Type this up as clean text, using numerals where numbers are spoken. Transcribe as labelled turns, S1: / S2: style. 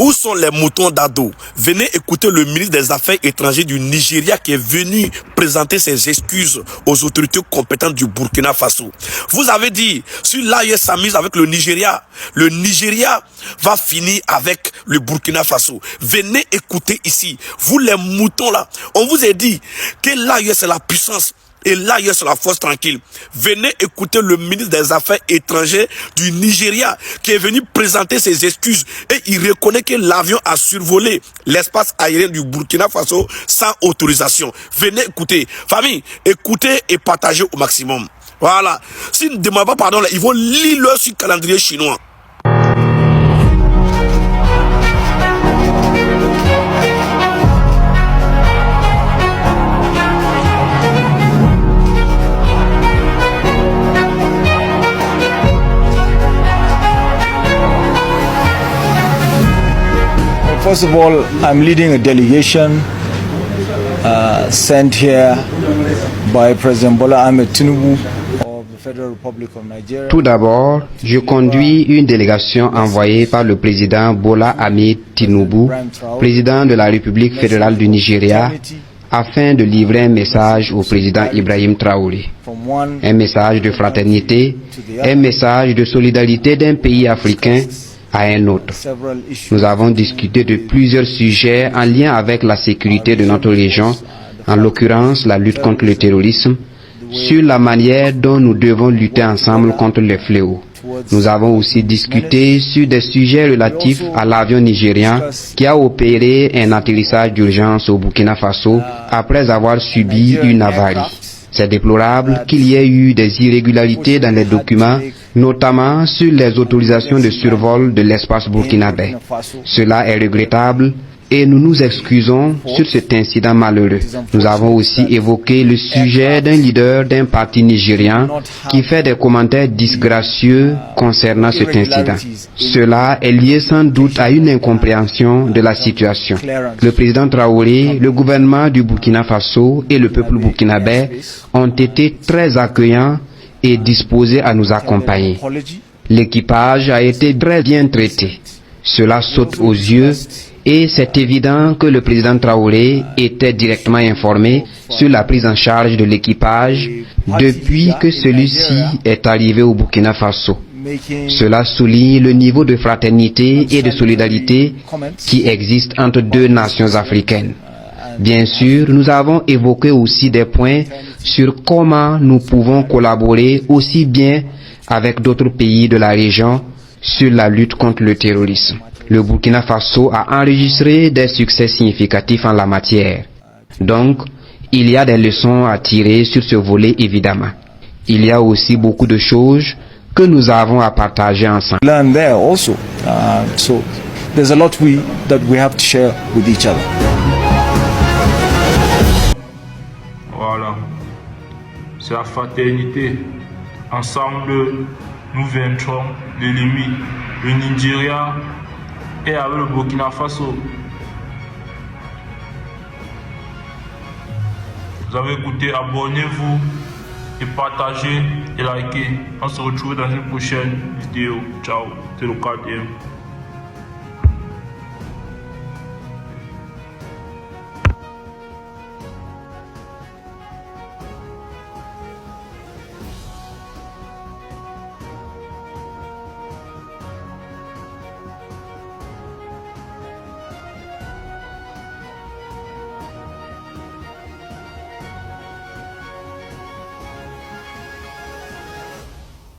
S1: Où sont les moutons d'Ado? Venez écouter le ministre des Affaires étrangères du Nigeria qui est venu présenter ses excuses aux autorités compétentes du Burkina Faso. Vous avez dit, si l'AES s'amuse avec le Nigeria va finir avec le Burkina Faso. Venez écouter ici. Vous les moutons là, on vous a dit que l'AES c'est la puissance. Et là, il y a sur la force tranquille. Venez écouter le ministre des Affaires étrangères du Nigeria qui est venu présenter ses excuses. Et il reconnaît que l'avion a survolé l'espace aérien du Burkina Faso sans autorisation. Venez écouter. Famille, écoutez et partagez au maximum. Voilà. S'ils ne demandent pas pardon, là, ils vont lire leur sur calendrier chinois.
S2: First of all, I'm leading a delegation sent here by President Bola Ahmed Tinubu of the Federal Republic of Nigeria.
S3: Tout d'abord, je conduis une délégation envoyée par le président Bola Ahmed Tinubu, président de la République fédérale du Nigeria, afin de livrer un message au président Ibrahim Traoré. Un message de fraternité, un message de solidarité d'un pays africain à un autre. Nous avons discuté de plusieurs sujets en lien avec la sécurité de notre région, en l'occurrence la lutte contre le terrorisme, sur la manière dont nous devons lutter ensemble contre les fléaux. Nous avons aussi discuté sur des sujets relatifs à l'avion nigérien qui a opéré un atterrissage d'urgence au Burkina Faso après avoir subi une avarie. C'est déplorable qu'il y ait eu des irrégularités dans les documents, notamment sur les autorisations de survol de l'espace burkinabé. Cela est regrettable et nous nous excusons sur cet incident malheureux. Nous avons aussi évoqué le sujet d'un leader d'un parti nigérien qui fait des commentaires disgracieux concernant cet incident. Cela est lié sans doute à une incompréhension de la situation. Le président Traoré, le gouvernement du Burkina Faso et le peuple burkinabé ont été très accueillants et disposés à nous accompagner. L'équipage a été très bien traité. Cela saute aux yeux et c'est évident que le président Traoré était directement informé sur la prise en charge de l'équipage depuis que celui-ci est arrivé au Burkina Faso. Cela souligne le niveau de fraternité et de solidarité qui existe entre deux nations africaines. Bien sûr, nous avons évoqué aussi des points sur comment nous pouvons collaborer aussi bien avec d'autres pays de la région sur la lutte contre le terrorisme. Le Burkina Faso a enregistré des succès significatifs en la matière. Donc, il y a des leçons à tirer sur ce volet évidemment. Il y a aussi beaucoup de choses que nous avons à partager ensemble.
S2: Learn there also. So there's a lot that we have to share with each other.
S4: Voilà. C'est la fraternité. Ensemble, nous vaincrons les limites. Le Nigeria et avec le Burkina Faso. Vous avez écouté, abonnez-vous et partagez et likez. On se retrouve dans une prochaine vidéo. Ciao, c'est le KDM.